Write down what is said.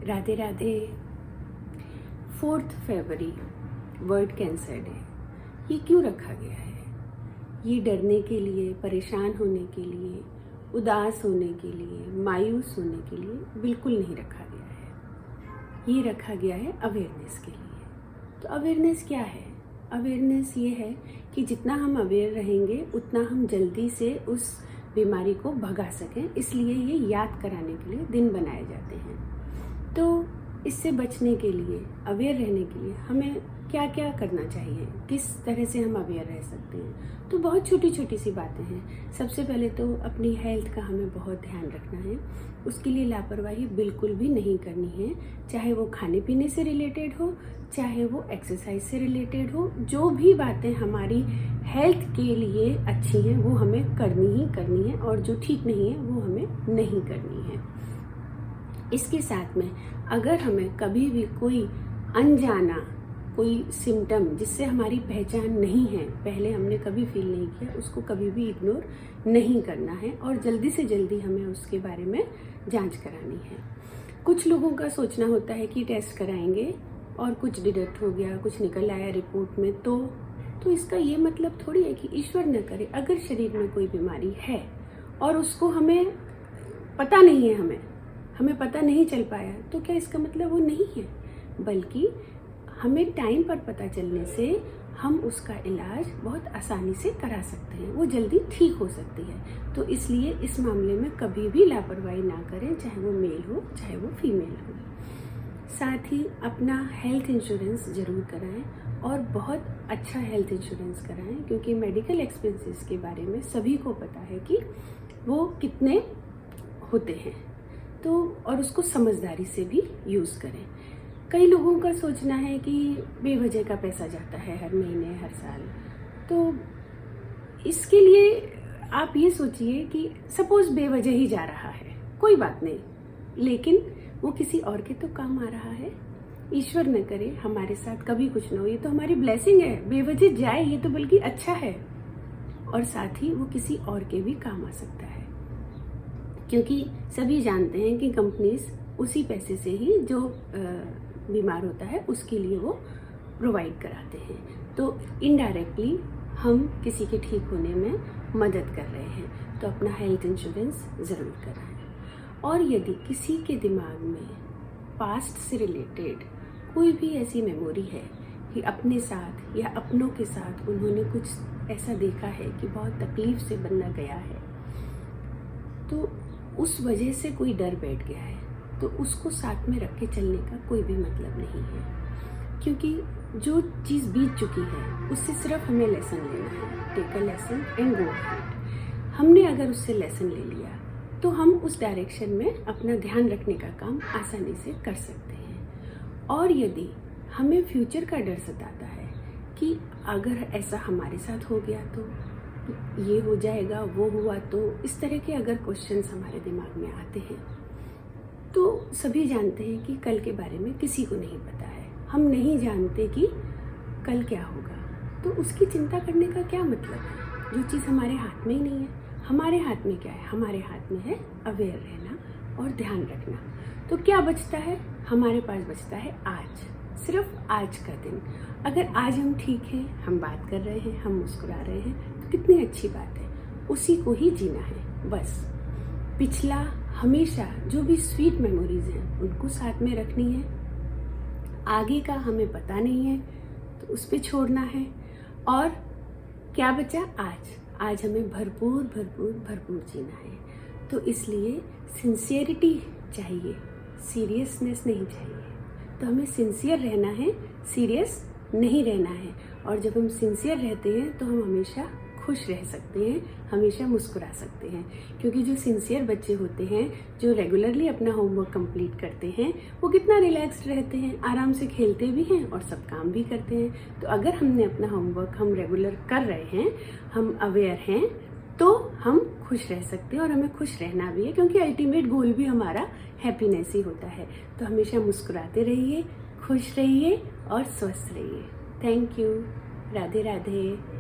राधे राधे। 4 फरवरी world cancer day, ये क्यों रखा गया है? ये डरने के लिए, परेशान होने के लिए, उदास होने के लिए, मायूस होने के लिए बिल्कुल नहीं रखा गया है। ये रखा गया है अवेयरनेस के लिए। तो अवेयरनेस क्या है? अवेयरनेस ये है कि जितना हम अवेयर रहेंगे उतना हम जल्दी से उस बीमारी को भगा सकें, इसलिए ये याद कराने के लिए दिन बनाए जाते हैं। तो इससे बचने के लिए, अवेयर रहने के लिए हमें क्या क्या करना चाहिए, किस तरह से हम अवेयर रह सकते हैं? तो बहुत छोटी छोटी सी बातें हैं। सबसे पहले तो अपनी हेल्थ का हमें बहुत ध्यान रखना है। उसके लिए लापरवाही बिल्कुल भी नहीं करनी है, चाहे वो खाने पीने से रिलेटेड हो, चाहे वो एक्सरसाइज से रिलेटेड हो। जो भी बातें हमारी हेल्थ के लिए अच्छी हैं वो हमें करनी ही करनी है, और जो ठीक नहीं है वो हमें नहीं करनी है। इसके साथ में अगर हमें कभी भी कोई अनजाना कोई सिम्टम जिससे हमारी पहचान नहीं है, पहले हमने कभी फील नहीं किया, उसको कभी भी इग्नोर नहीं करना है और जल्दी से जल्दी हमें उसके बारे में जांच करानी है। कुछ लोगों का सोचना होता है कि टेस्ट कराएंगे और कुछ डिटेक्ट हो गया, कुछ निकल आया रिपोर्ट में, तो इसका ये मतलब थोड़ी है कि ईश्वर न करे अगर शरीर में कोई बीमारी है और उसको हमें पता नहीं है, हमें पता नहीं चल पाया, तो क्या इसका मतलब वो नहीं है? बल्कि हमें टाइम पर पता चलने से हम उसका इलाज बहुत आसानी से करा सकते हैं, वो जल्दी ठीक हो सकती है। तो इसलिए इस मामले में कभी भी लापरवाही ना करें, चाहे वो मेल हो चाहे वो फीमेल हो। साथ ही अपना हेल्थ इंश्योरेंस ज़रूर कराएं, और बहुत अच्छा हेल्थ इंश्योरेंस कराएं, क्योंकि मेडिकल एक्सपेंसेस के बारे में सभी को पता है कि वो कितने होते हैं। तो और उसको समझदारी से भी यूज़ करें। कई लोगों का सोचना है कि बेवजह का पैसा जाता है हर महीने हर साल, तो इसके लिए आप ये सोचिए कि सपोज बेवजह ही जा रहा है, कोई बात नहीं, लेकिन वो किसी और के तो काम आ रहा है। ईश्वर न करे हमारे साथ कभी कुछ ना हो, ये तो हमारी ब्लेसिंग है। बेवजह जाए ये तो बल्कि अच्छा है, और साथ ही वो किसी और के भी काम आ सकता है, क्योंकि सभी जानते हैं कि कंपनीज उसी पैसे से ही जो बीमार होता है उसके लिए वो प्रोवाइड कराते हैं। तो इनडायरेक्टली हम किसी के ठीक होने में मदद कर रहे हैं। तो अपना हेल्थ इंश्योरेंस ज़रूर कराएं। और यदि किसी के दिमाग में पास्ट से रिलेटेड कोई भी ऐसी मेमोरी है कि अपने साथ या अपनों के साथ उन्होंने कुछ ऐसा देखा है कि बहुत तकलीफ से बंदा गया है, तो उस वजह से कोई डर बैठ गया है, तो उसको साथ में रख के चलने का कोई भी मतलब नहीं है। क्योंकि जो चीज़ बीत चुकी है उससे सिर्फ हमें लेसन लेना है। Take a lesson and go ahead. हमने अगर उससे लेसन ले लिया तो हम उस डायरेक्शन में अपना ध्यान रखने का काम आसानी से कर सकते हैं। और यदि हमें फ्यूचर का डर सताता है कि अगर ऐसा हमारे साथ हो गया तो ये हो जाएगा, वो हुआ तो, इस तरह के अगर क्वेश्चंस हमारे दिमाग में आते हैं, तो सभी जानते हैं कि कल के बारे में किसी को नहीं पता है। हम नहीं जानते कि कल क्या होगा, तो उसकी चिंता करने का क्या मतलब है? जो चीज़ हमारे हाथ में ही नहीं है। हमारे हाथ में क्या है? हमारे हाथ में है अवेयर रहना और ध्यान रखना। तो क्या बचता है? हमारे पास बचता है आज, सिर्फ आज का दिन। अगर आज हम ठीक हैं, हम बात कर रहे हैं, हम मुस्कुरा रहे हैं, तो कितनी अच्छी बात है। उसी को ही जीना है बस। पिछला हमेशा जो भी स्वीट मेमोरीज हैं उनको साथ में रखनी है। आगे का हमें पता नहीं है तो उस पे छोड़ना है। और क्या बचा? आज हमें भरपूर भरपूर भरपूर जीना है। तो इसलिए सिंसियरिटी चाहिए, सीरियसनेस नहीं चाहिए। तो हमें सिंसियर रहना है, सीरियस नहीं रहना है। और जब हम सिंसियर रहते हैं तो हम हमेशा खुश रह सकते हैं, हमेशा मुस्कुरा सकते हैं। क्योंकि जो सिंसियर बच्चे होते हैं, जो रेगुलरली अपना होमवर्क कंप्लीट करते हैं, वो कितना रिलैक्स्ड रहते हैं, आराम से खेलते भी हैं और सब काम भी करते हैं। तो अगर हमने अपना होमवर्क हम रेगुलर कर रहे हैं, हम अवेयर हैं, तो हम खुश रह सकते हैं। और हमें खुश रहना भी है, क्योंकि अल्टीमेट गोल भी हमारा हैप्पीनेस ही होता है। तो हमेशा मुस्कुराते रहिए, खुश रहिए और स्वस्थ रहिए। Thank you. राधे राधे।